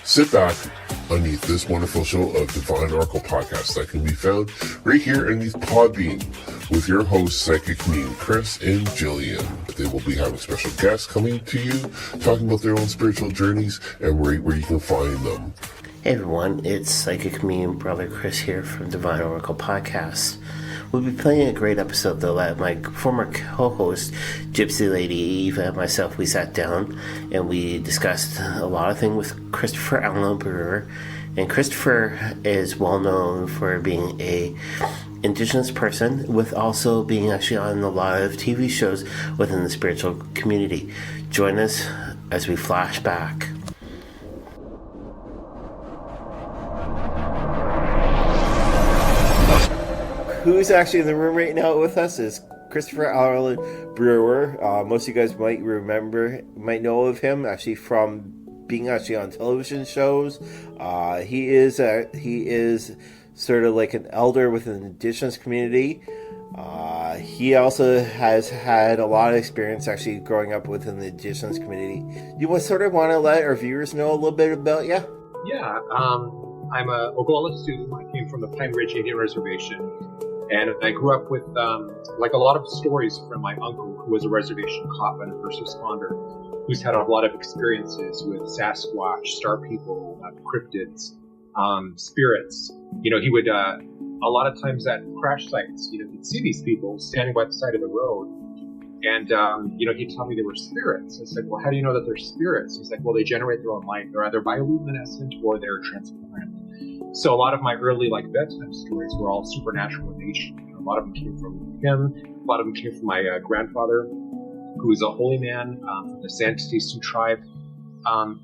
Sit back underneath this wonderful show of Divine Oracle Podcast that can be found right here underneath Podbean with your hosts, Psychic Medium Chris and Jillian. They will be having special guests coming to you, talking about their own spiritual journeys and where you can find them. Hey everyone, it's Psychic Medium Brother Chris here from Divine Oracle Podcast. We'll be playing a great episode though that my former co-host, Gypsy Lady Eve, and myself, we sat down and we discussed a lot of things with Christopher Allen Brewer. And Christopher is well known for being a Indigenous person, with also being actually on a lot of TV shows within the spiritual community. Join us as we flash back. Who's actually in the room right now with us is Christopher Allen Brewer. Most of you guys might know of him actually from being actually on television shows. He is sort of like an elder within the Indigenous community. He also has had a lot of experience actually growing up within the Indigenous community. You want to let our viewers know a little bit about you? Yeah, I'm a Oglala student. I came from the Pine Ridge Indian Reservation. And I grew up with, like a lot of stories from my uncle, who was a reservation cop and a first responder, who's had a lot of experiences with Sasquatch, star people, cryptids, spirits. You know, he would, a lot of times at crash sites, he'd see these people standing by the side of the road. And, he'd tell me they were spirits. I said, well, how do you know that they're spirits? He's like, well, they generate their own light. They're either bioluminescent or they're transparent. So a lot of my early bedtime stories were all supernatural in nature. A lot of them came from him. A lot of them came from my grandfather, who was a holy man from the Santee Sioux tribe.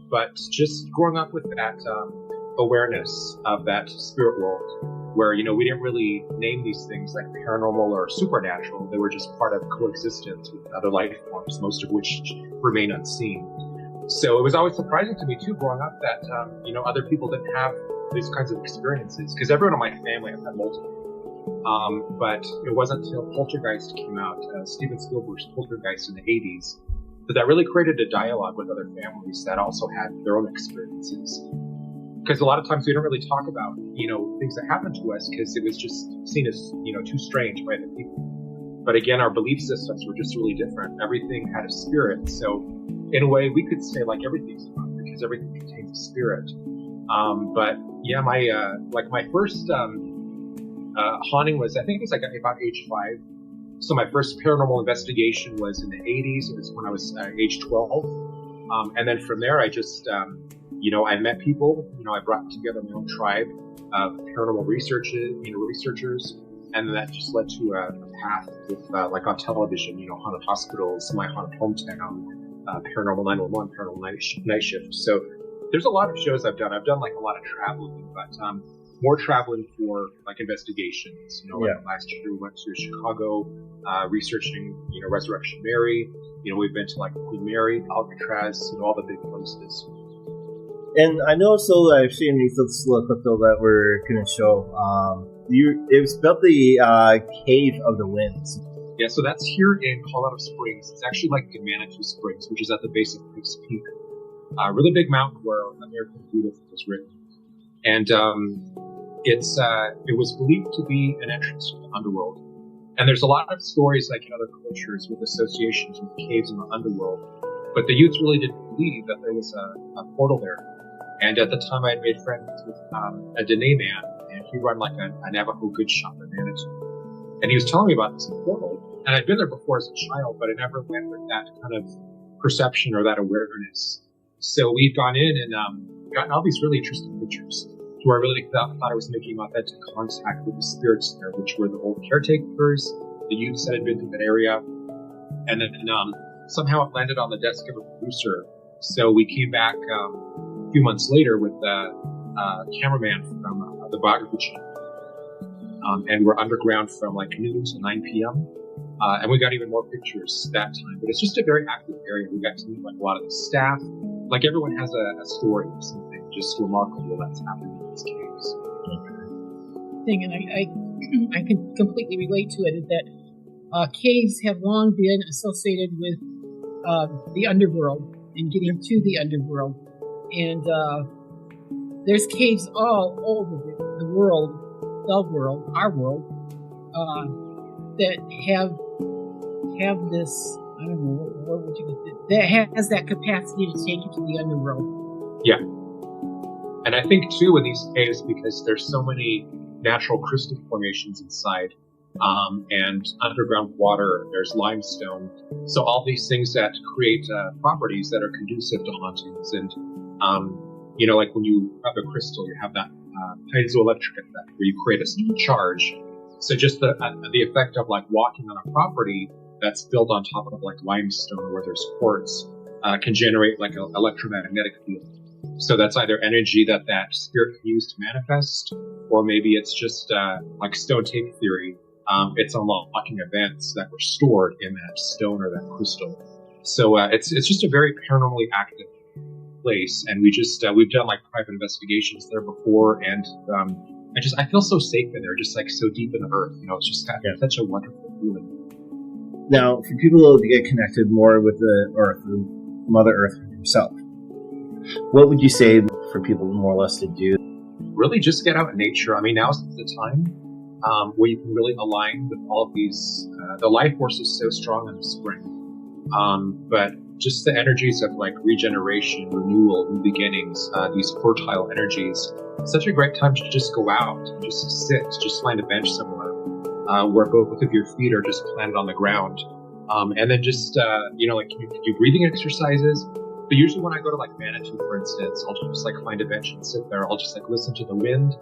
But just growing up with that awareness of that spirit world, where we didn't really name these things like paranormal or supernatural. They were just part of coexistence with other life forms, most of which remain unseen. So it was always surprising to me too, growing up, that other people didn't have these kinds of experiences, because everyone in my family has had multiple. But it wasn't until Poltergeist came out, Steven Spielberg's Poltergeist in the 80s, that really created a dialogue with other families that also had their own experiences. Because a lot of times we don't really talk about, things that happened to us, because it was just seen as, too strange by the people. But again, our belief systems were just really different. Everything had a spirit. So in a way, we could say like everything's fun, because everything contains a spirit. But yeah, my first haunting was, I think it was about age 5. So my first paranormal investigation was in the 80s. It was when I was age 12. And then from there, I just, I met people. I brought together my own tribe of paranormal researchers, and that just led to a path with, like on television, haunted hospitals, My Haunted Hometown, Paranormal 911, Paranormal Night Shift. So there's a lot of shows I've done. I've done like a lot of traveling, but more traveling for like investigations. Like last year we went to Chicago, researching, Resurrection Mary. We've been to like Queen Mary, Alcatraz, all the big places. And I know also I've seen these little clip though that we're going to show. It was about the Cave of the Winds. Yeah, so that's here in Colorado Springs. It's actually like in Manitou Springs, which is at the base of Pikes Peak. A really big mountain where American Beautiful was written. And it was believed to be an entrance to the underworld. And there's a lot of stories like in other cultures with associations with caves in the underworld. But the youths really didn't believe that there was a portal there. And at the time I had made friends with a Dene man, and he run like a Navajo good shop in Manitou. And he was telling me about this portal. And I'd been there before as a child, but I never went with that kind of perception or that awareness. So we've gone in and gotten all these really interesting pictures, where I really thought I was making authentic contact with the spirits there, which were the old caretakers, the youths that had been to that area. And then somehow it landed on the desk of a producer. So we came back a few months later with a cameraman from the biography channel. And we're underground from like noon to 9 p.m. And we got even more pictures that time. But it's just a very active area. We got to meet like a lot of the staff. Like everyone has a story or something just remarkable that's happening in these caves. And I can completely relate to it, is that caves have long been associated with the underworld and getting to the underworld. And there's caves all over the world, our world, that have this. I don't know what would you call it, that has that capacity to take you to the underworld. Yeah. And I think too in these caves, because there's so many natural crystal formations inside, and underground water, there's limestone. So all these things that create properties that are conducive to hauntings. And, like when you have a crystal, you have that piezoelectric effect where you create a charge. So just the effect of like walking on a property that's built on top of like limestone where there's quartz can generate like an electromagnetic field. So that's either energy that spirit can use to manifest, or maybe it's just like stone tape theory. It's unlocking events that were stored in that stone or that crystal. So it's just a very paranormally active place, and we've done like private investigations there before, and I feel so safe in there, just like so deep in the earth. It's just such a wonderful feeling. Now, for people to get connected more with the Earth, Mother Earth herself, what would you say for people more or less to do? Really just get out in nature. I mean, now's the time where you can really align with all of these. The life force is so strong in the spring. But just the energies of like regeneration, renewal, new beginnings, these fertile energies, such a great time to just go out, just sit, just find a bench somewhere where both of your feet are just planted on the ground. And then just, like you can do breathing exercises. But usually when I go to like Manitou, for instance, I'll just like find a bench and sit there. I'll just like listen to the wind.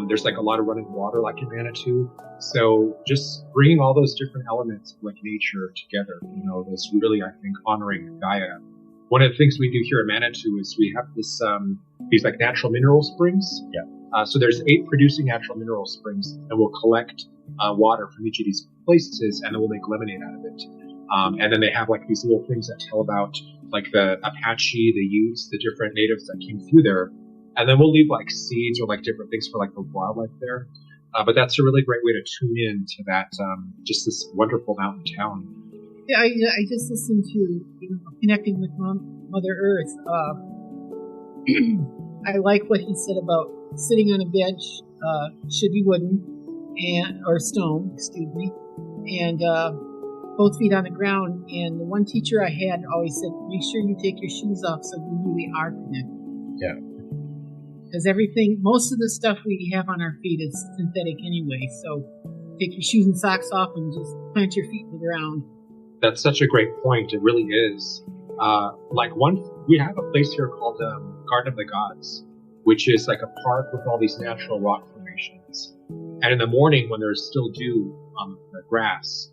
There's like a lot of running water like in Manitou. So just bringing all those different elements of like nature together, is really, I think, honoring Gaia. One of the things we do here in Manitou is we have these like natural mineral springs. Yeah. So there's 8 producing natural mineral springs, and we'll collect water from each of these places, and then we'll make lemonade out of it. And then they have like these little things that tell about like the Apache, the Utes, the different natives that came through there. And then we'll leave like seeds or like different things for like the wildlife there. But that's a really great way to tune in to that, just this wonderful mountain town. Yeah, I just listened to connecting with Mother Earth. I like what he said about sitting on a bench, should be wooden or stone, and both feet on the ground. And the one teacher I had always said, make sure you take your shoes off so you really are connected. Yeah. Because most of the stuff we have on our feet is synthetic anyway. So take your shoes and socks off and just plant your feet in the ground. That's such a great point. It really is. We have a place here called Garden of the Gods, which is like a park with all these natural rock formations. And in the morning, when there's still dew on the grass,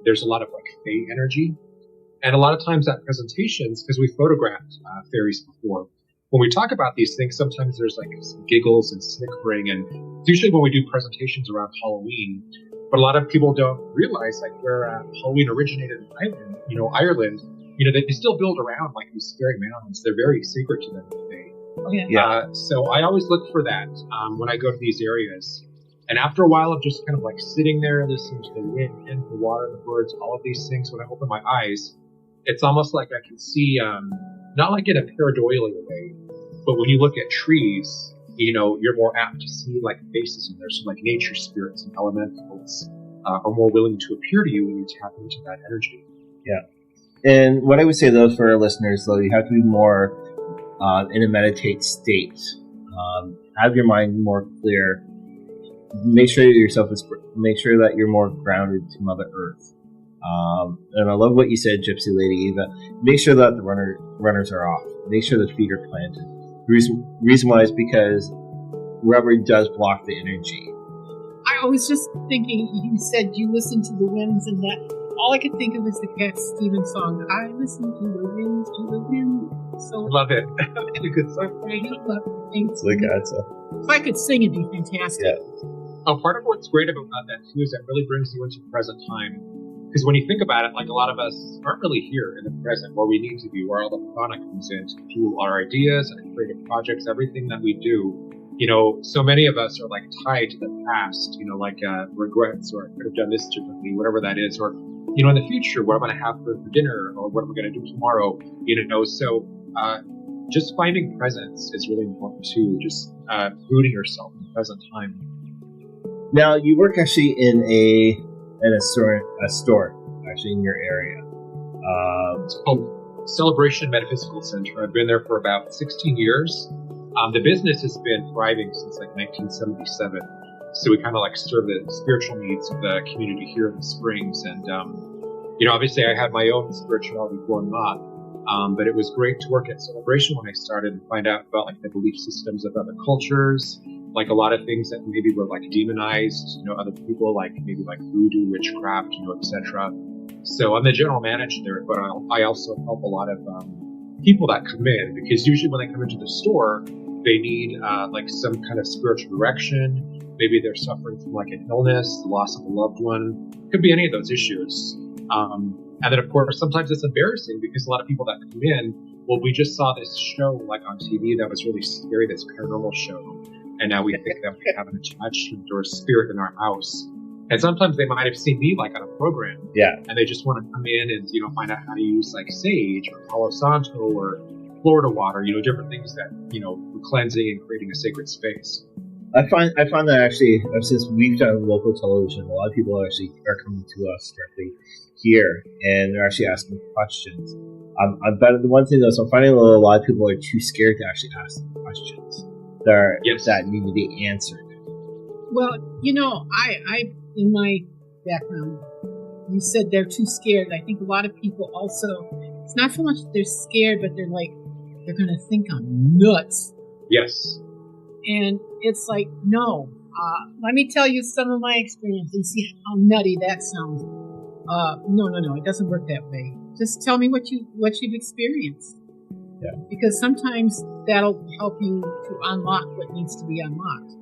there's a lot of like fae energy. And a lot of times at presentations, because we photographed fairies before, when we talk about these things, sometimes there's like some giggles and snickering, and it's usually when we do presentations around Halloween. But a lot of people don't realize like where Halloween originated in Ireland. They still build around like these scary mountains. They're very secret to them today. Okay. So I always look for that when I go to these areas. And after a while of just kind of like sitting there, listening to the wind, the water, the birds, all of these things, when I open my eyes, it's almost like I can see, not like in a pareidolia way, but when you look at trees, you're more apt to see like faces in there. So like nature spirits and elementals are more willing to appear to you when you tap into that energy. Yeah. And what I would say, though, for our listeners, though, you have to be more in a meditate state. Have your mind more clear. Make sure that you're more grounded to Mother Earth. And I love what you said, Gypsy Lady Eva. Make sure that the runners are off. Make sure the feet are planted. The reason why is because rubber does block the energy. I was just thinking, you said you listen to the winds, and that all I could think of is the Cat Stevens song. I listen to the winds, to the wind. So love it. It's a good song. I love it. Thanks. If I could sing, it'd be fantastic. Yeah. Part of what's great about that too is that really brings you into the present time. Because when you think about it, like a lot of us aren't really here in the present where we need to be, where all the prana comes in to fuel our ideas, our creative projects, everything that we do. So many of us are like tied to the past, like regrets, or I could have done this differently, whatever that is, or in the future, what I'm going to have for dinner, or what am I going to do tomorrow, So just finding presence is really important too. Just rooting yourself in the present time. Now, you work actually in a store actually in your area. It's called Celebration Metaphysical Center. I've been there for about 16 years. The business has been thriving since like 1977. So we kind of like serve the spiritual needs of the community here in the Springs. And, obviously I had my own spirituality growing up. But it was great to work at Celebration when I started and find out about like the belief systems of other cultures, like a lot of things that maybe were like demonized, other people like maybe like voodoo, witchcraft, etc. So I'm the general manager there, but I also help a lot of people that come in, because usually when they come into the store, they need like some kind of spiritual direction. Maybe they're suffering from like an illness, the loss of a loved one. Could be any of those issues. And then, of course, sometimes it's embarrassing because a lot of people that come in, well, we just saw this show like on TV that was really scary, this paranormal show, and now we think that we have an attachment or a spirit in our house. And sometimes they might have seen me like on a program, and they just want to come in and find out how to use like sage or Palo Santo or Florida water, different things that for cleansing and creating a sacred space. I find that actually, since we've done local television, a lot of people actually are coming to us directly here, and they're actually asking questions. But the one thing though, so I'm finding a lot of people are too scared to actually ask questions that need to be answered. Well, I in my background, you said they're too scared. I think a lot of people also, it's not so much that they're scared, but they're going to think I'm nuts. Yes. And it's like, no. Let me tell you some of my experience and see how nutty that sounds. No. It doesn't work that way. Just tell me what you've experienced. Yeah. Because sometimes that'll help you to unlock what needs to be unlocked.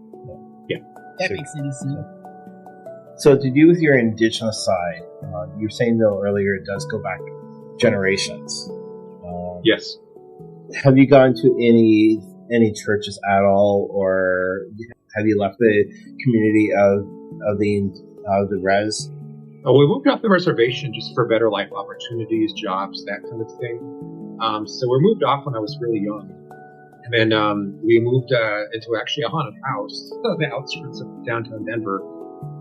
Yeah. That makes any sense. So to do with your indigenous side, you were saying though earlier it does go back generations. Yes. Have you gone to any churches at all, or have you left the community of the res? We moved off the reservation just for better life opportunities, jobs, that kind of thing. So we moved off when I was really young. And then we moved into actually a haunted house on the outskirts of downtown Denver.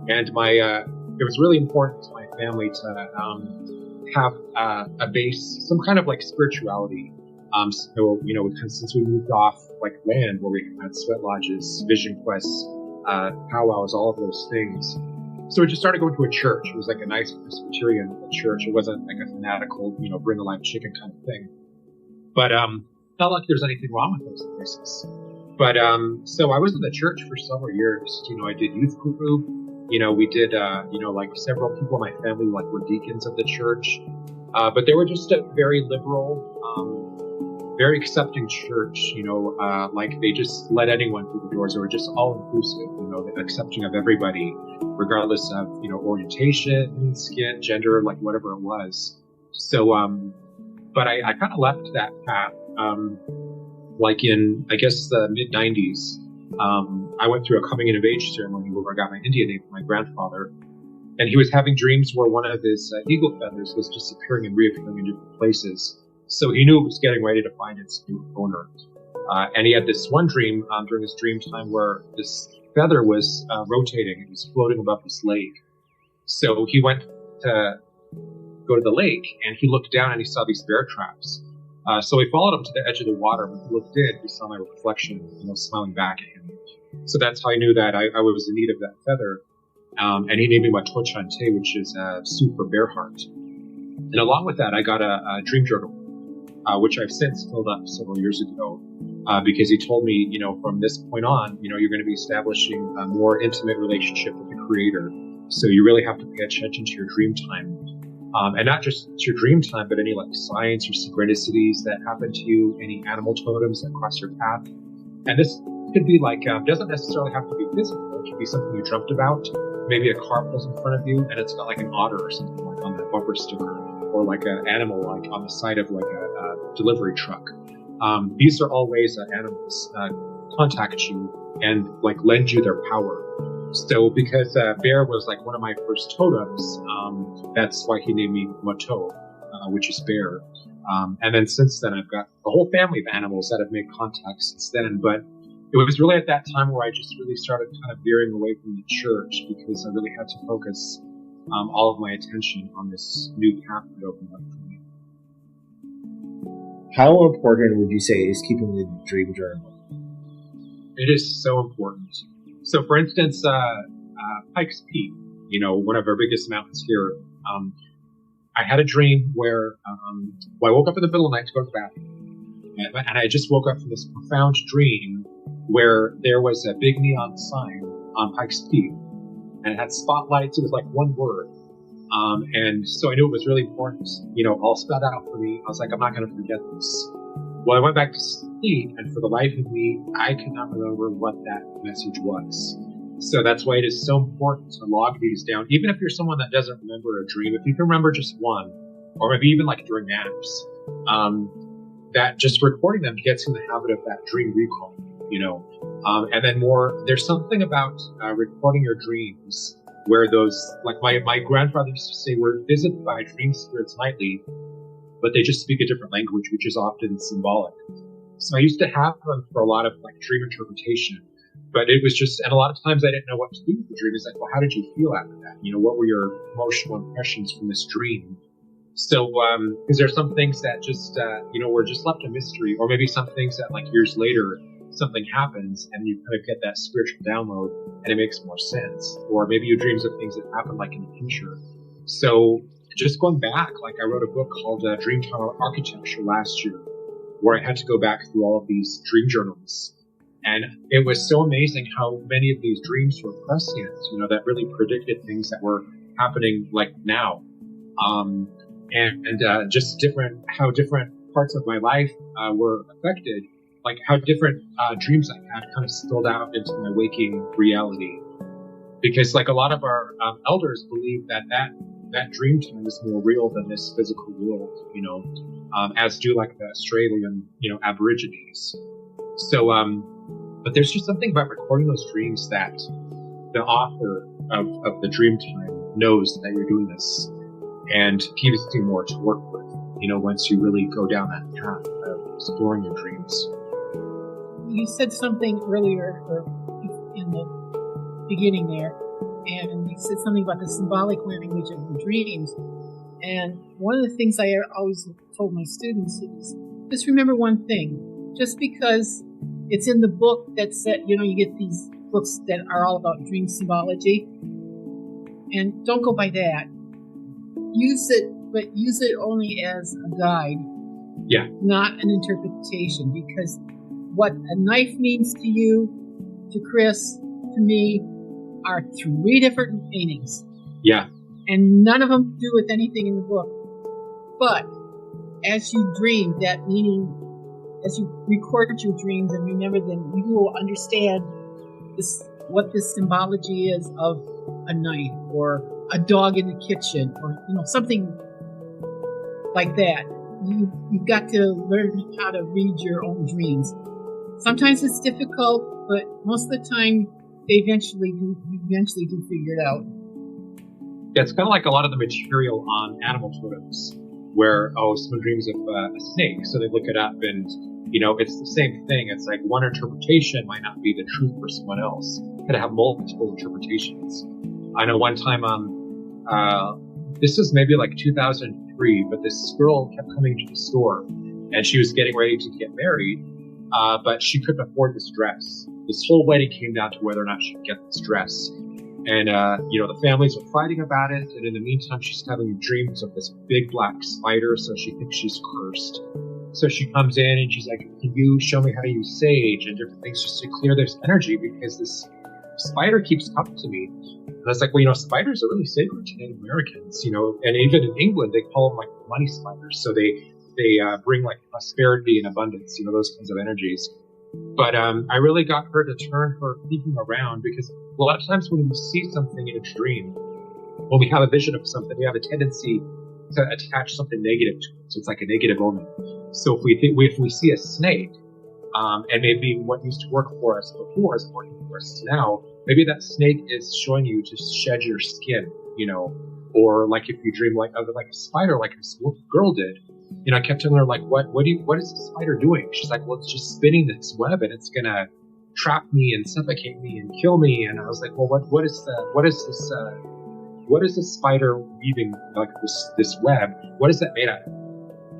And it was really important to my family to have a base, some kind of like spirituality. So, since we moved off like land where we had sweat lodges, vision quests, powwows, all of those things. So we just started going to a church. It was like a nice Presbyterian church. It wasn't like a fanatical, bring a live chicken kind of thing. But not like there's anything wrong with those places. But so I was in the church for several years. I did youth group. We did like several people in my family like were deacons of the church. But they were just a very liberal, very accepting church. Like they just let anyone through the doors. They were just all inclusive. Accepting of everybody, regardless of orientation, skin, gender, like whatever it was. So, but I kind of left that path. Like in, I guess, the mid '90s. I went through a coming of age ceremony where I got my Indian name from my grandfather, and he was having dreams where one of his eagle feathers was disappearing and reappearing in different places. So he knew it was getting ready to find its new owner. And he had this one dream during his dream time where this feather was rotating. It was floating above this lake. So he went to go to the lake, and he looked down and he saw these bear traps. So he followed him to the edge of the water. When he looked in, he saw my reflection, smiling back at him. So that's how I knew that I was in need of that feather. And he named me Matochante, which is Sioux for bear heart. And along with that, I got a dream journal, which I've since filled up several years ago, because he told me, from this point on, you're going to be establishing a more intimate relationship with the Creator. So you really have to pay attention to your dream time. And not just your dream time, but any like signs or synchronicities that happen to you, any animal totems that cross your path. And this could be like, doesn't necessarily have to be physical. It could be something you dreamt about. Maybe a car pulls in front of you and it's got like an otter or something like on the bumper sticker, or like an animal like on the side of like a delivery truck. These are all ways that animals contact you and like lend you their power. So because bear was like one of my first totems, that's why he named me Mato, which is bear. And then since then, I've got a whole family of animals that have made contact since then. But it was really at that time where I just really started kind of veering away from the church because I really had to focus all of my attention on this new path that opened up for me. How important would you say is keeping a dream journal? It is so important. So, for instance, Pikes Peak, one of our biggest mountains here, I had a dream where I woke up in the middle of the night to go to the bathroom. And I just woke up from this profound dream where there was a big neon sign on Pikes Peak. And it had spotlights. It was like one word. And so I knew it was really important, all spelled out for me. I was like, I'm not going to forget this. Well, I went back to sleep, and for the life of me, I could not remember what that message was. So that's why it is so important to log these down. Even if you're someone that doesn't remember a dream, if you can remember just one, or maybe even like during naps, that just recording them gets in the habit of that dream recall, and then there's something about recording your dreams where those, like my grandfather used to say, we're visited by dream spirits nightly, but they just speak a different language, which is often symbolic. So I used to have them for a lot of like dream interpretation, but it was just, and a lot of times I didn't know what to do with the dream. It's like, well, how did you feel after that? What were your emotional impressions from this dream? So, because there's some things that just, were just left a mystery, or maybe some things that like years later, something happens and you kind of get that spiritual download and it makes more sense. Or maybe you dreams of things that happen like in the future. So just going back, like I wrote a book called Dreamtime Architecture last year, where I had to go back through all of these dream journals. And it was so amazing how many of these dreams were prescient, that really predicted things that were happening like now. And just how different parts of my life were affected, like how different dreams I had kind of spilled out into my waking reality. Because like a lot of our elders believe that dream time is more real than this physical world, as do like the Australian, Aborigines. So, but there's just something about recording those dreams that the author of the dream time knows that you're doing this and gives you more to work with, once you really go down that path of exploring your dreams. You said something earlier, or in the beginning there, and you said something about the symbolic language of the dreams. And one of the things I always told my students is, just remember one thing. Just because it's in the book that said, you get these books that are all about dream symbology, and don't go by that. Use it, but use it only as a guide. Yeah. Not an interpretation, because what a knife means to you, to Chris, to me, are three different meanings. Yeah. And none of them do with anything in the book. But as you dream, that meaning, as you record your dreams and remember them, you will understand what this symbology is of a knife or a dog in the kitchen or something like that. You've got to learn how to read your own dreams. Sometimes it's difficult, but most of the time you eventually do figure it out. Yeah, it's kind of like a lot of the material on animal totems, where someone dreams of a snake, so they look it up, and it's the same thing. It's like one interpretation might not be the truth for someone else. It could have multiple interpretations. I know one time, this was maybe like 2003, but this girl kept coming to the store, and she was getting ready to get married, but she couldn't afford this dress. This whole wedding came down to whether or not she could get this dress. And, the families are fighting about it. And in the meantime, she's having dreams of this big black spider. So she thinks she's cursed. So she comes in and she's like, can you show me how to use sage and different things just to clear this energy? Because this spider keeps coming to me. And I was like, well, spiders are really sacred to Native Americans, and even in England, they call them like money spiders. So they bring like prosperity and abundance, those kinds of energies. But I really got her to turn her thinking around, because a lot of times when we see something in a dream, when we have a vision of something, we have a tendency to attach something negative to it. So it's like a negative omen. So if we see a snake, and maybe what used to work for us before isn't working for us now, maybe that snake is showing you to shed your skin, or like if you dream of like a spider, like this girl did, I kept telling her, like, what is the spider doing? She's like, well, it's just spinning this web and it's going to trap me and suffocate me and kill me. And I was like, well, what is this spider weaving, like this web? What is that made out of?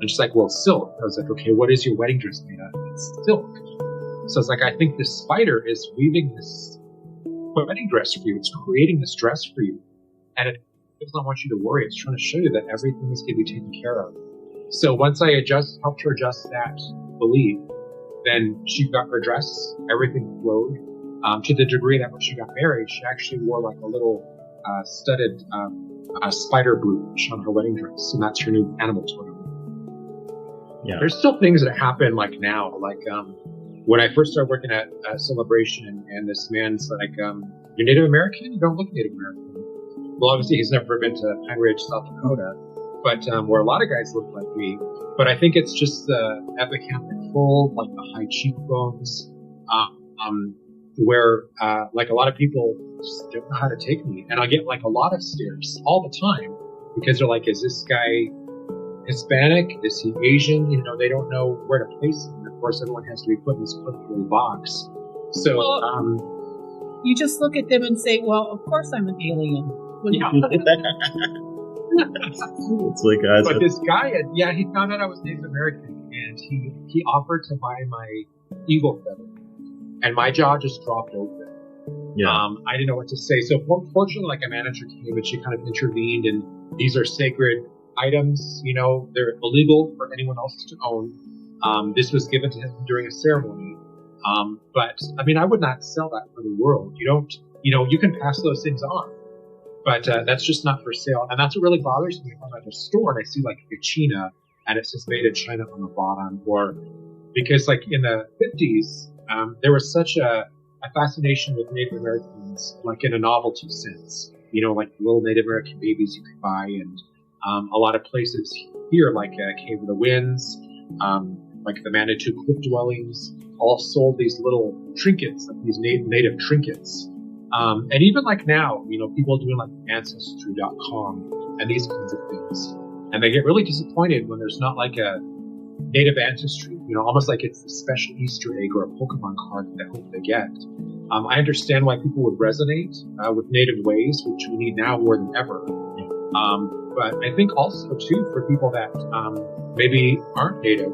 And she's like, well, silk. I was like, okay, what is your wedding dress made out of? It's silk. So it's like, I think this spider is weaving this wedding dress for you. It's creating this dress for you. And it does not want you to worry. It's trying to show you that everything is going to be taken care of. So once I helped her adjust that belief, then she got her dress, everything flowed, to the degree that when she got married, she actually wore like a little studded spider brooch on her wedding dress, and that's her new animal totem. Yeah. There's still things that happen like now, like when I first started working at Celebration, and this man's like, "You're Native American? You don't look Native American." Well, obviously he's never been to Pine Ridge, South Dakota, but where a lot of guys look like me. But I think it's just the epicanthic fold, like the high cheekbones, where like a lot of people just don't know how to take me, and I get like a lot of stares all the time because they're like, "Is this guy Hispanic? Is he Asian?" They don't know where to place him. Of course, everyone has to be put in this particular box. So, you just look at them and say, "Well, of course I'm an alien." Yeah. It's like, but this guy, he found out I was Native American, and he offered to buy my eagle feather, and my jaw just dropped open. Yeah. I didn't know what to say. So fortunately, like a manager came and she kind of intervened, and these are sacred items. They're illegal for anyone else to own. This was given to him during a ceremony. But I mean, I would not sell that for the world. You can pass those things on. But that's just not for sale. And that's what really bothers me if I'm at a store and I see like a China and it says made in China on the bottom. Or because like in the 50s, there was such a fascination with Native Americans, like in a novelty sense. Like little Native American babies you could buy. And a lot of places here, like Cave of the Winds, like the Manitou Cliff Dwellings, all sold these little trinkets, like these native trinkets. And even like now, people doing like Ancestry.com and these kinds of things. And they get really disappointed when there's not like a native ancestry, almost like it's a special Easter egg or a Pokemon card that they hope they get. I understand why people would resonate with native ways, which we need now more than ever. But I think also too, for people that maybe aren't native,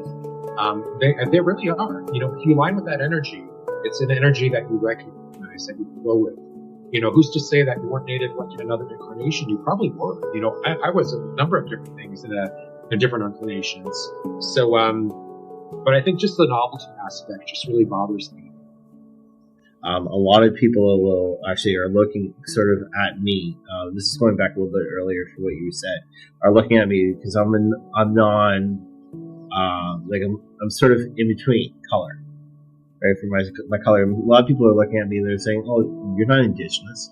they really are. If you align with that energy, it's an energy that you recognize, that you flow with. Who's to say that you weren't native like in another incarnation? You probably were. I was a number of different things in different incarnations. So, but I think just the novelty aspect just really bothers me. A lot of people will actually are looking sort of at me. This is going back a little bit earlier for what you said. Are looking at me because I'm sort of in between color. Right, for my color. A lot of people are looking at me and they're saying, "Oh, you're not indigenous."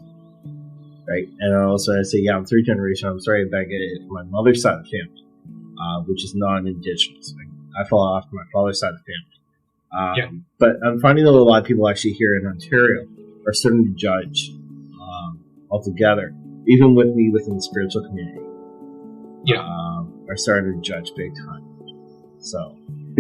Right? And also I say, "Yeah, I'm third generation. I'm sorry if I get it from my mother's side of the family, which is non-indigenous. I fall off my father's side of the family." But I'm finding that a lot of people actually here in Ontario are starting to judge altogether, even with me within the spiritual community. Are starting to judge big time. So.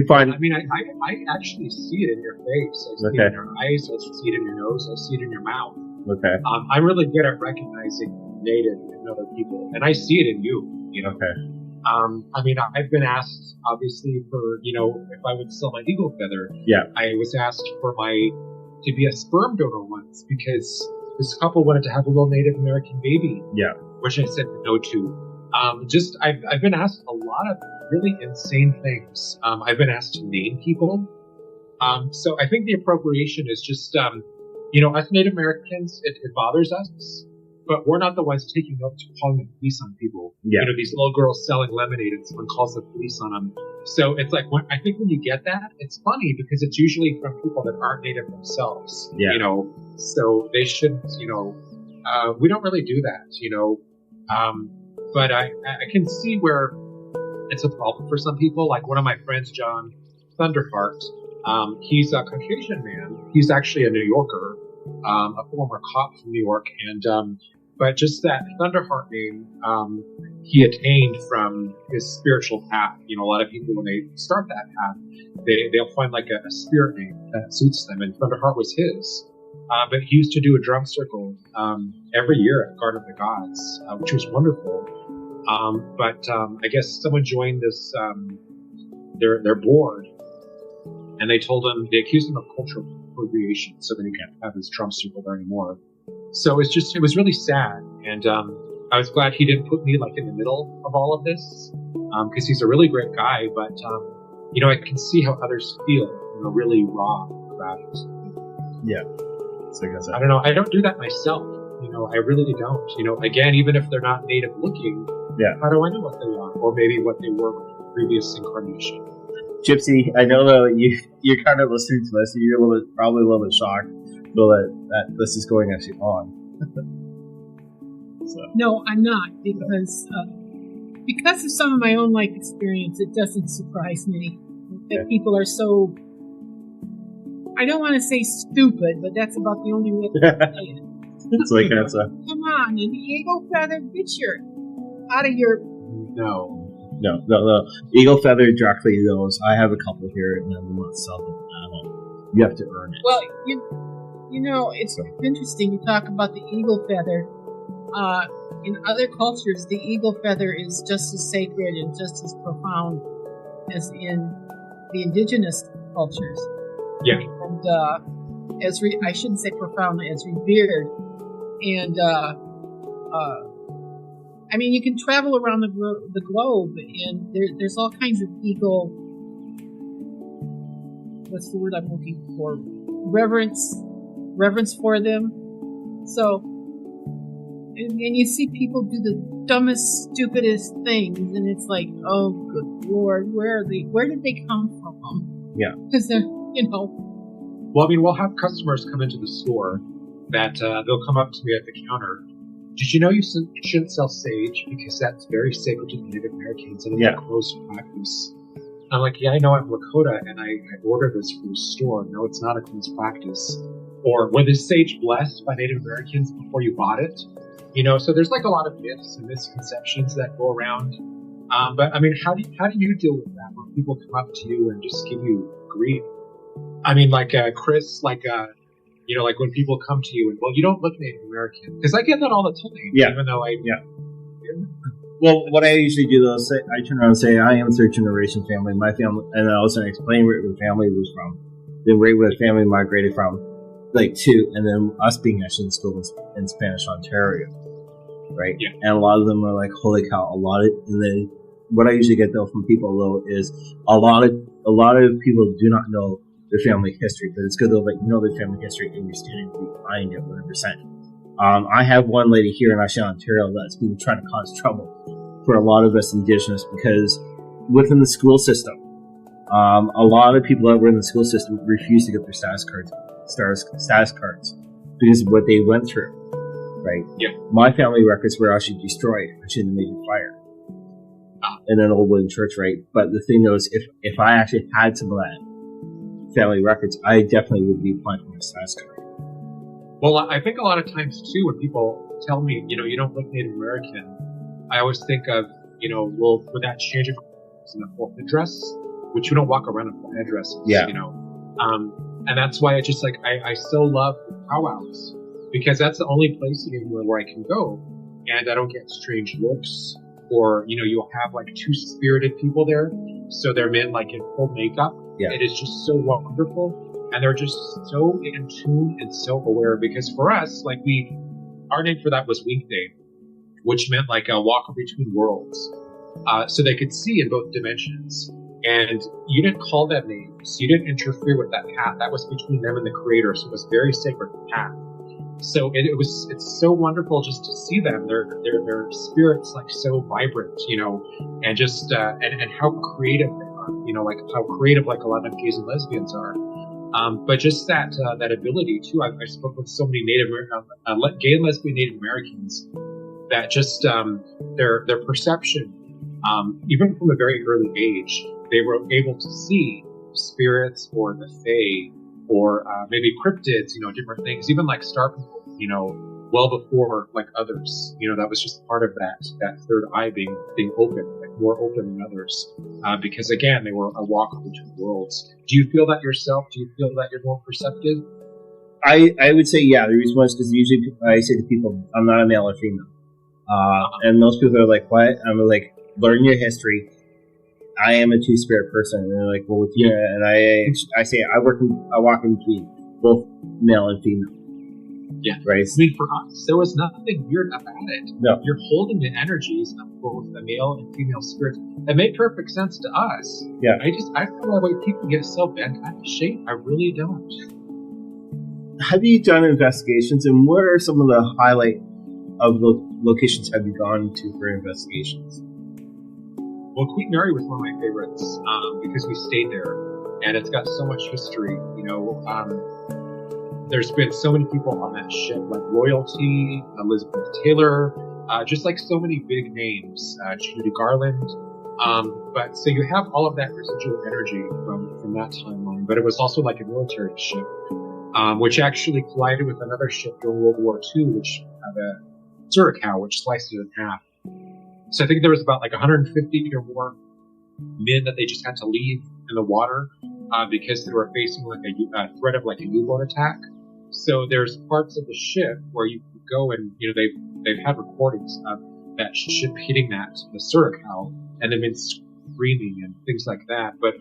I mean, I actually see it in your face. I see it in your eyes. I see it in your nose. I see it in your mouth. Okay. I'm really good at recognizing native and other people, and I see it in you. Okay. I mean, I've been asked, obviously, for if I would sell my eagle feather. Yeah. I was asked to be a sperm donor once because this couple wanted to have a little Native American baby. Yeah. Which I said no to. I've been asked a lot of really insane things. I've been asked to name people. So I think the appropriation is just, us Native Americans, it bothers us, but we're not the ones taking up to calling the police on people. Yeah. These little girls selling lemonade and someone calls the police on them. So it's like, I think when you get that, it's funny because it's usually from people that aren't Native themselves. Yeah. So they shouldn't, we don't really do that, but I can see where it's a problem for some people. Like one of my friends, John Thunderheart, he's a Caucasian man. He's actually a New Yorker, a former cop from New York. And But just that Thunderheart name, he attained from his spiritual path. You know, a lot of people, when they start that path, they'll find like a spirit name that suits them, and Thunderheart was his. But he used to do a drum circle every year at Garden of the Gods, which was wonderful. But I guess someone joined this their board, and they accused him of cultural appropriation, so then he can't have his drum circle there anymore. So it was really sad, and I was glad he didn't put me like in the middle of all of this, because he's a really great guy, but you know, I can see how others feel, you know, really raw about it. Yeah. So I don't know. I don't do that myself. You know, I really don't. You know, again, even if they're not native looking, how do I know what they are, or maybe what they were with the previous incarnation? Gypsy, I know that you're kind of listening to this, and you're probably a little bit shocked that this is going actually on. So. No, I'm not, because of some of my own life experience, it doesn't surprise me that people are so, I don't want to say stupid, but that's about the only way to say it. It's like that's Come on, an eagle feather, get your out of your. No. Eagle feather directly those. I have a couple here, and I will not sell them at all. You have to earn it. Well, you know, it's interesting. You talk about the eagle feather. In other cultures, the eagle feather is just as sacred and just as profound as in the indigenous cultures. Yeah. And I shouldn't say profound, as revered. And I mean, you can travel around the globe, and there's all kinds of eagle. What's the word I'm looking for? Reverence for them. So. And you see people do the dumbest, stupidest things, and it's like, oh, good Lord, where are they? Where did they come from? Yeah. Because they're, you know. Well, I mean, we'll have customers come into the store that they'll come up to me at the counter. Did you know you shouldn't sell sage because that's very sacred to the Native Americans and it's a close practice? I'm like, yeah, I know I'm Lakota and I ordered this from the store. No, it's not a close practice. Or was this sage blessed by Native Americans before you bought it? You know, so there's like a lot of myths and misconceptions that go around. But I mean, how do you deal with that when people come up to you and just give you grief? I mean, like Chris, like you know, like when people come to you and, well, you don't look Native American, because I get that all the time. Yeah. Even though Well, what I usually do though is I turn around and say I am third generation family. My family, and I also explain where the family was from, then where the family migrated from, like to, and then us being actually in school in Spanish Ontario. Right, yeah. And a lot of them are like, "Holy cow!" And then what I usually get though from people though is a lot of people do not know their family history, but it's good though that you know their family history and you're standing behind it 100%. I have one lady here in Ontario that's been trying to cause trouble for a lot of us Indigenous because within the school system, a lot of people that were in the school system refuse to get their status cards because of what they went through. Right. Yeah. My family records were actually destroyed, actually in the major fire, in an old wooden church. Right. But the thing is, if I actually had some of that family records, I definitely would be applying for my status card. Well, I think a lot of times too, when people tell me, you know, you don't look Native American, I always think of, you know, well, would that change if it's in a full headdress? Which you don't walk around in full headdresses, you know. And that's why I just like I so love the powwows. Because that's the only place anywhere where I can go, and I don't get strange looks, or, you know, you'll have like two spirited people there, so they're men like in full makeup. Yeah. It is just so wonderful, and they're just so in tune and so aware. Because for us, like our name for that was Weekday, which meant like a walker between worlds, so they could see in both dimensions. And you didn't call them names, you didn't interfere with that path. That was between them and the Creator, so it was very sacred path. So it's so wonderful just to see them. Their spirits like so vibrant, you know, and just and how creative they are, you know, like how creative like a lot of gays and lesbians are. But just that ability too. I spoke with so many gay and lesbian Native Americans that just their perception, even from a very early age, they were able to see spirits or the Fae. Or maybe cryptids, you know, different things, even like star people, you know, well before like others. That was just part of that third eye being open, like more open than others, because again they were a walk between worlds. Do you feel that yourself? Do you feel that you're more perceptive? I would say, yeah. The reason was because usually I say to people, I'm not a male or female. And most people are like, what? I'm like, learn your history. I am a two-spirit person. And they're like, well, with you, and I say, I walk in between both male and female. Yeah. Right? I mean, for us, there was nothing weird about it. No. You're holding the energies of both the male and female spirits. It made perfect sense to us. Yeah. I don't know why people get so bent out of shape. I really don't. Have you done investigations, and what are some of the highlight of locations have you gone to for investigations? Well, Queen Mary was one of my favorites because we stayed there, and it's got so much history. There's been so many people on that ship, like royalty, Elizabeth Taylor, just like so many big names, Judy Garland. But so you have all of that residual energy from that timeline, but it was also like a military ship, which actually collided with another ship during World War II, which had a Suracow, which sliced it in half. So I think there was about like 150 or more men that they just had to leave in the water because they were facing like a threat of like a U-boat attack. So there's parts of the ship where you can go and they've had recordings of that ship hitting the Suracow and them screaming and things like that. But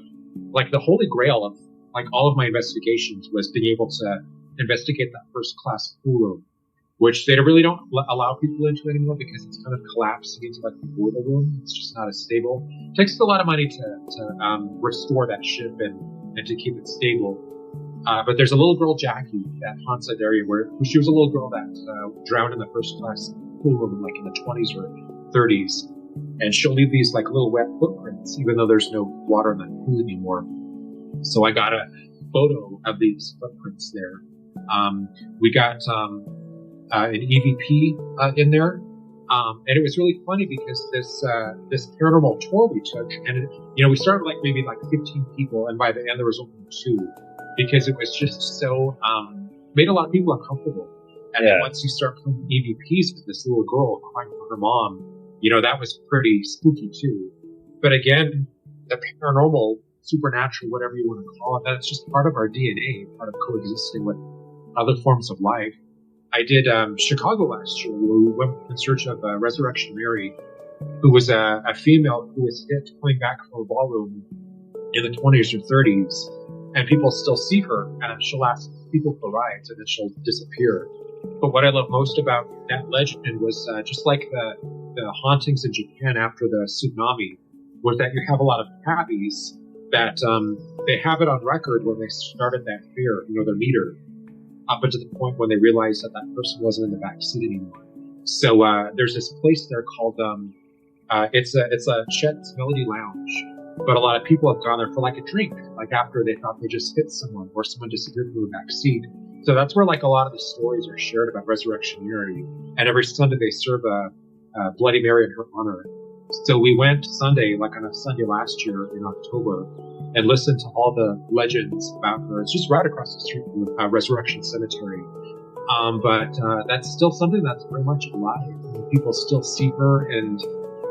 like the holy grail of like all of my investigations was being able to investigate that first class pool room, which they really don't allow people into anymore because it's kind of collapsing into like the boiler room. It's just not as stable. It takes a lot of money to restore that ship and to keep it stable. But there's a little girl, Jackie, that haunts that area where she was a little girl that drowned in the first class pool room like in the 20s or 30s. And she'll leave these like little wet footprints, even though there's no water in that pool anymore. So I got a photo of these footprints there. We got an EVP in there. And it was really funny because this paranormal tour we took, and we started like maybe like 15 people, and by the end there was only 2, because it was just so made a lot of people uncomfortable. And then once you start playing EVPs with this little girl crying for her mom, that was pretty spooky too. But again, the paranormal, supernatural, whatever you want to call it, that's just part of our DNA, part of coexisting with other forms of life. I did Chicago last year, where we went in search of Resurrection Mary, who was a female who was hit coming back from a ballroom in the 20s or 30s, and people still see her, and she'll ask people for rides, and then she'll disappear. But what I love most about that legend was just like the hauntings in Japan after the tsunami, was that you have a lot of cabbies that they have it on record when they started that fear, their meter, up until the point when they realized that person wasn't in the back seat anymore. So there's this place there called it's a Chet's Melody Lounge, but a lot of people have gone there for like a drink, like after they thought they just hit someone or someone disappeared from the back seat. So that's where like a lot of the stories are shared about Resurrection Mary, and every Sunday they serve a Bloody Mary in her honor. So we went Sunday, like on a Sunday last year in October, and listened to all the legends about her. It's just right across the street from Resurrection Cemetery. But that's still something that's very much alive. People still see her, and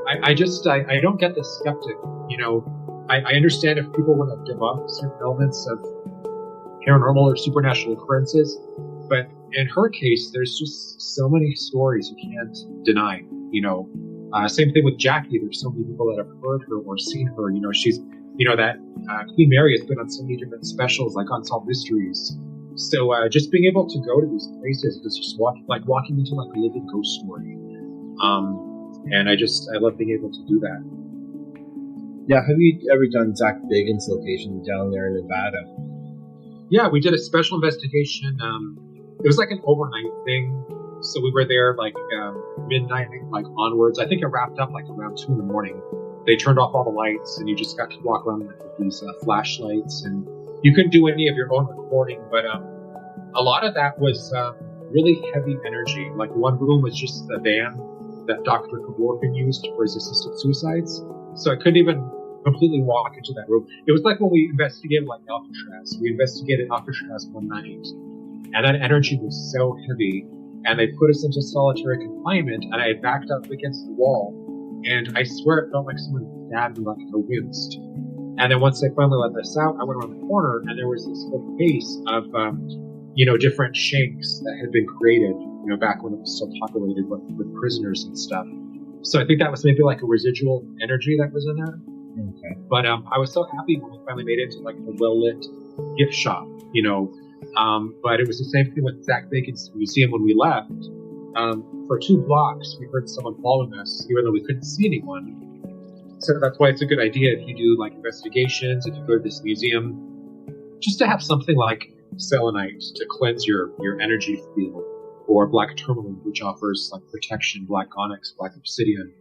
I don't get the skeptic. I understand if people want to debunk certain elements of paranormal or supernatural occurrences, but in her case, there's just so many stories you can't deny. Same thing with Jackie. There's so many people that have heard her or seen her. She's, that Queen Mary has been on so many different specials, like Unsolved Mysteries. So just being able to go to these places is just walking into like a living ghost story. And I love being able to do that. Yeah, have you ever done Zach Bagans' location down there in Nevada? Yeah, we did a special investigation. It was like an overnight thing. So we were there like midnight, like onwards. I think it wrapped up like around 2 a.m. They turned off all the lights, and you just got to walk around with these flashlights, and you couldn't do any of your own recording. But a lot of that was really heavy energy. Like one room was just the van that Dr. Kevorkian used for his assisted suicides. So I couldn't even completely walk into that room. It was like when we investigated like Alcatraz. We investigated Alcatraz one night, and that energy was so heavy and they put us into solitary confinement, and I had backed up against the wall, and I swear it felt like someone stabbed me, like I winced. And then once they finally let us out, I went around the corner, and there was this whole case of, different shanks that had been created, back when it was still populated with prisoners and stuff. So I think that was maybe like a residual energy that was in there. Okay. But I was so happy when we finally made it to like the well-lit gift shop, but it was the same thing with Zach Bacon's museum when we left. For 2 blocks, we heard someone following us, even though we couldn't see anyone. So that's why it's a good idea if you do like investigations, if you go to this museum, just to have something like selenite to cleanse your energy field, or black tourmaline, which offers like protection, black onyx, black obsidian,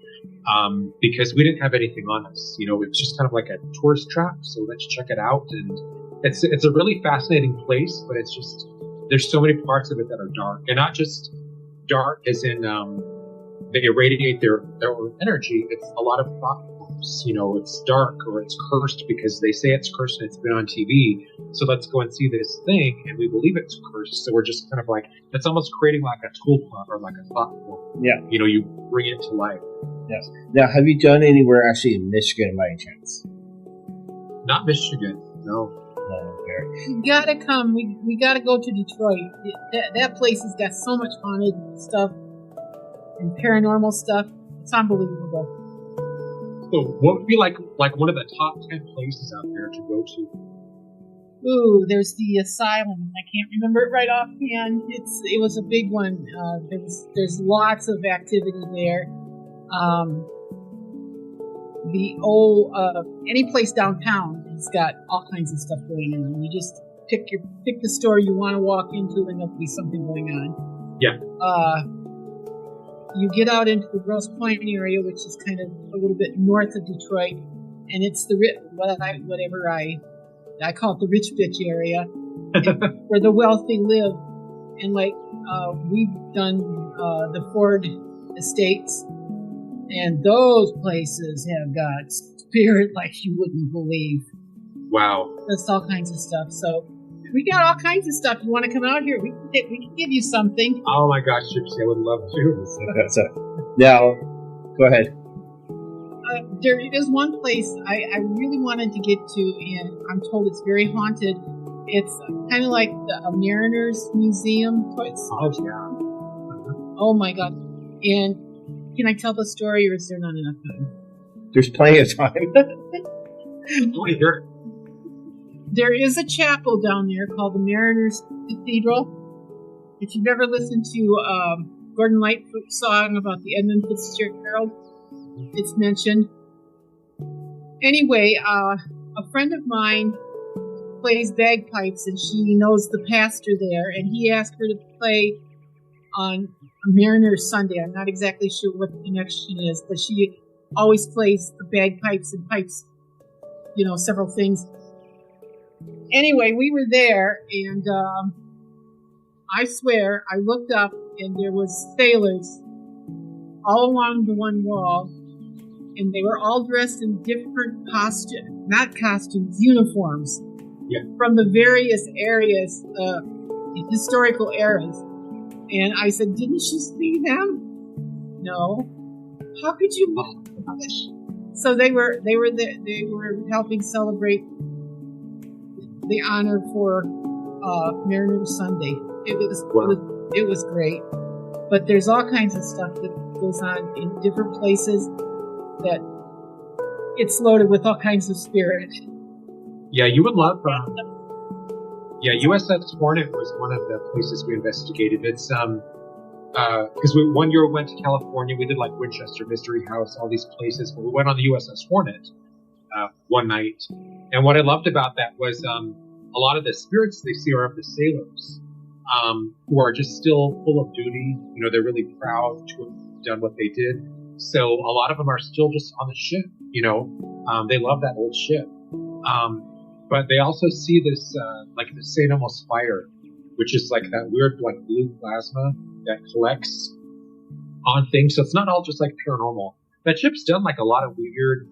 because we didn't have anything on us. It's just kind of like a tourist trap. So let's check it out. And it's a really fascinating place, but it's just, there's so many parts of it that are dark, and not just dark as in they irradiate their own energy. It's a lot of thought forms. It's dark, or it's cursed because they say it's cursed and it's been on TV. So let's go and see this thing, and we believe it's cursed. So we're just kind of like, it's almost creating like a toolkit or like a thought form. Yeah. You bring it to life. Yes. Now, have you done anywhere actually in Michigan by any chance? Not Michigan, no. Okay. You gotta come. We gotta go to Detroit. That place has got so much haunted stuff and paranormal stuff. It's unbelievable. So what would be like one of the top 10 places out there to go to? Ooh, there's the asylum. I can't remember it right offhand. It was a big one. There's lots of activity there. The old any place downtown has got all kinds of stuff going on. You just pick the store you want to walk into, and there'll be something going on. Yeah. You get out into the Grosse Pointe area, which is kind of a little bit north of Detroit, and it's whatever I call it the rich bitch area, where the wealthy live. And we've done the Ford Estates, and those places have got spirit like you wouldn't believe. Wow. That's all kinds of stuff. So we got all kinds of stuff. You want to come out here? We can give you something. Oh my gosh, Gypsy, I would love to. Now, go ahead. There is one place I really wanted to get to, and I'm told it's very haunted. It's kind of like a Mariners Museum. Oh, yeah. Oh my God. And can I tell the story, or is there not enough time? There's plenty of time. There is a chapel down there called the Mariners Cathedral. If you've ever listened to Gordon Lightfoot's song about the Edmund Fitzgerald, it's mentioned. Anyway, a friend of mine plays bagpipes, and she knows the pastor there, and he asked her to play on a Mariners Sunday. I'm not exactly sure what the connection is, but she always plays the bagpipes and pipes, several things. Anyway, we were there, and I swear, I looked up, and there was sailors all along the one wall, and they were all dressed in different uniforms. Yeah. From the various areas, historical eras. And I said, "Didn't you see them?" "No." "How could you?" So they were helping celebrate the honor for Mariners Sunday. It was great. But there's all kinds of stuff that goes on in different places that it's loaded with all kinds of spirit. Yeah, you would love. USS Hornet was one of the places we investigated. It's because one year we went to California, we did like Winchester Mystery House, all these places, but we went on the USS Hornet one night, and what I loved about that was a lot of the spirits they see are of the sailors, who are just still full of duty. They're really proud to have done what they did. So a lot of them are still just on the ship. They love that old ship. But they also see this, like the St. Elmo's fire, which is like that weird, like blue plasma that collects on things. So it's not all just like paranormal. That ship's done like a lot of weird,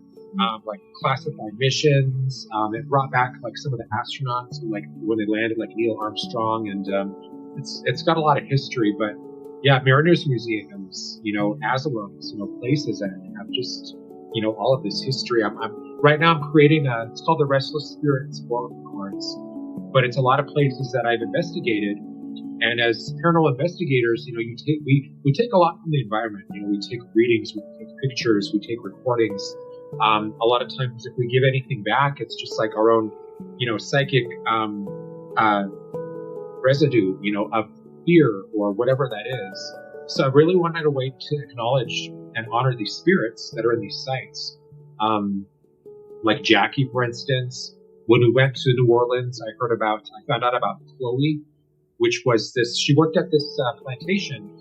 like classified missions. It brought back like some of the astronauts who, like when they landed, like Neil Armstrong, and it's got a lot of history. But mariners museums, asylums, places that have just, all of this history. I'm right now I'm creating it's called the Restless Spirits Oracle Cards, but it's a lot of places that I've investigated. And as paranormal investigators, we take a lot from the environment. We take readings, we take pictures, we take recordings. A lot of times, if we give anything back, it's just like our own, psychic residue, of fear or whatever that is. So I really wanted a way to acknowledge and honor these spirits that are in these sites. Like Jackie, for instance. When we went to New Orleans, I found out about Chloe, which was she worked at this plantation,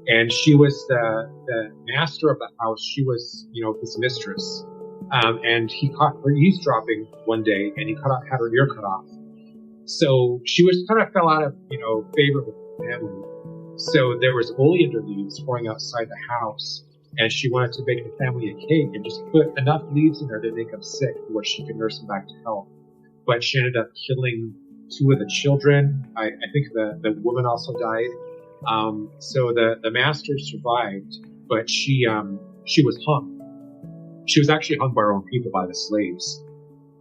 and she was the master of the house. She was, his mistress. And he caught her eavesdropping one day, and he had her ear cut off. So she fell out of, favor with the family. So there was oleander leaves pouring outside the house, and she wanted to bake the family a cake and just put enough leaves in there to make them sick where she could nurse them back to health. But she ended up killing 2 of the children. I think the woman also died. So the master survived, but she was hung. She was actually hung by her own people, by the slaves.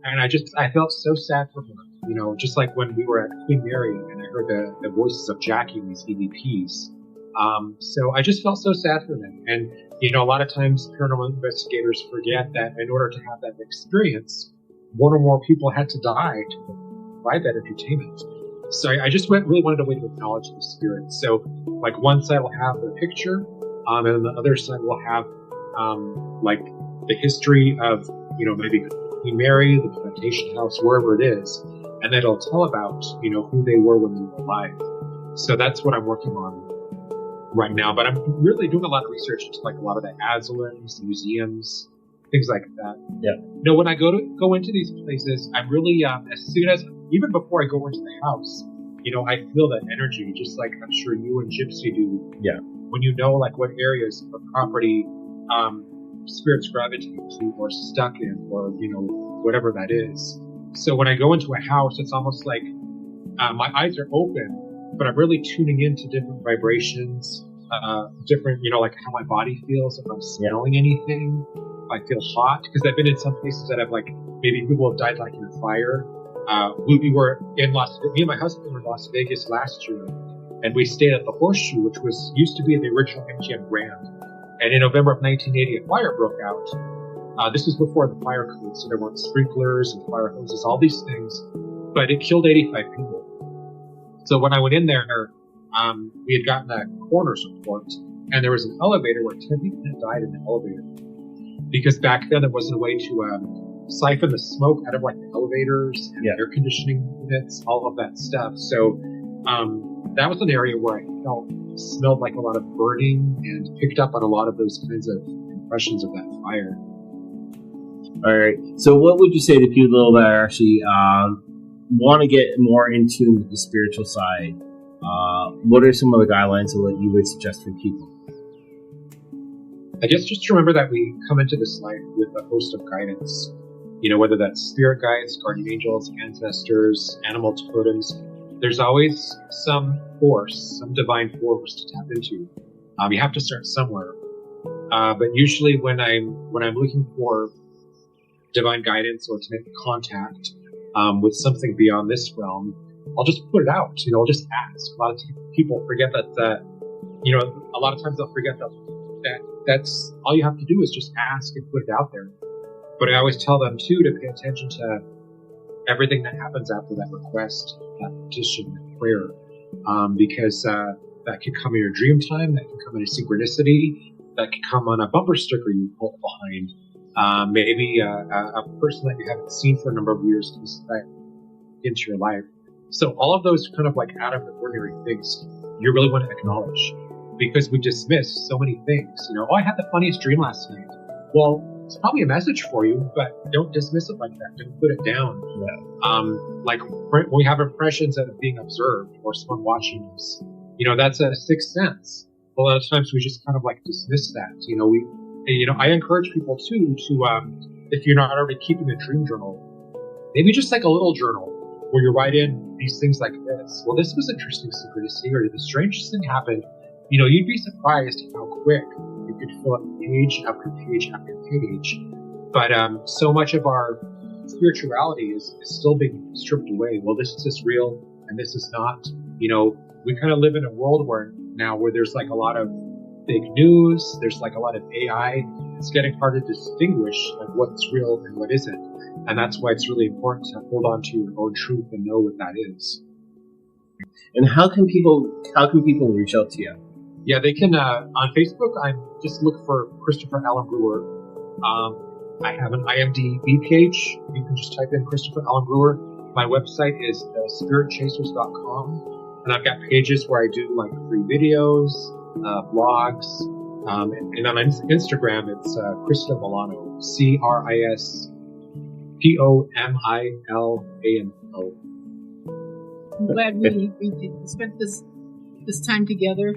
And I felt so sad for her, just like when we were at Queen Mary and I heard the voices of Jackie in these EVPs. So I just felt so sad for them. And, a lot of times paranormal investigators forget that in order to have that experience, one or more people had to die to provide that entertainment. So I just really wanted a way to acknowledge the spirit. So like one side will have the picture, and then the other side will have, like the history of, maybe Queen Mary, the plantation house, wherever it is. And then it'll tell about, who they were when they were alive. So that's what I'm working on right now. But I'm really doing a lot of research into like a lot of the asylums, museums, things like that. Yeah. When I go into these places, I'm really, even before I go into the house, I feel that energy, just like I'm sure you and Gypsy do. Yeah. When like what areas of property, spirits gravitate to or stuck in, or, whatever that is. So when I go into a house, it's almost like, my eyes are open, but I'm really tuning into different vibrations, different, like how my body feels, if I'm smelling anything, if I feel hot, because I've been in some places that have like, maybe people have died like in a fire. We were in me and my husband were in Las Vegas last year, and we stayed at the Horseshoe, which used to be the original MGM Grand. And in November of 1980, a fire broke out. This was before the fire code, so there weren't sprinklers and fire hoses, all these things, but it killed 85 people. So when I went in there, we had gotten a coroner's report, and there was an elevator where 10 people had died in the elevator. Because back then there wasn't a way to siphon the smoke out of like the elevators and air conditioning units, all of that stuff. So that was an area where I smelled like a lot of burning and picked up on a lot of those kinds of impressions of that fire. All right. So what would you say to people that are actually want to get more in tune with the spiritual side? What are some of the guidelines of what you would suggest for people? I guess just remember that we come into this life with a host of guidance. Whether that's spirit guides, guardian angels, ancestors, animal totems. There's always some force, some divine force to tap into. You have to start somewhere. But usually when I'm looking for divine guidance or to make contact with something beyond this realm, I'll just put it out. I'll just ask. A lot of people forget that. A lot of times they'll forget that that's all you have to do is just ask and put it out there. But I always tell them too to pay attention to everything that happens after that request, that petition, that prayer, because that could come in your dream time, that can come in a synchronicity, that could come on a bumper sticker you pull behind. Maybe a person that you haven't seen for a number of years comes back into your life. So all of those kind of like out of the ordinary things you really want to acknowledge, because we dismiss so many things. I had the funniest dream last night. Well, it's probably a message for you, but don't dismiss it like that. Don't put it down. Yeah. Like when we have impressions of being observed or someone watching us, that's a sixth sense. A lot of times we just kind of like dismiss that. I encourage people too to, if you're not already keeping a dream journal, maybe just like a little journal where you write in these things like this. Well, this was interesting synchronicity, or the strangest thing happened you'd be surprised how quick you could fill up page after page after page. But so much of our spirituality is still being stripped away. Well, this is real and this is not. We kind of live in a world where there's like a lot of fake news. There's like a lot of AI. It's getting hard to distinguish like what's real and what isn't. And that's why it's really important to hold on to your own truth and know what that is. And how can people reach out to you? Yeah, they can on Facebook. I'm just look for Christopher Allen Brewer. I have an IMDb page. You can just type in Christopher Allen Brewer. My website is spiritchasers.com, and I've got pages where I do like free videos, blogs, and on Instagram it's Krista Milano, CRISPOMILANO. I'm glad we spent this time together.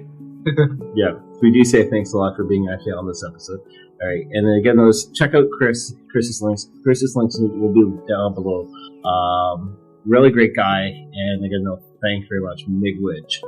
Yeah, we do say thanks a lot for being actually on this episode. All right, and then again, check out Chris's links. Chris's links will be down below. Really great guy, and again, thanks very much, Miigwech.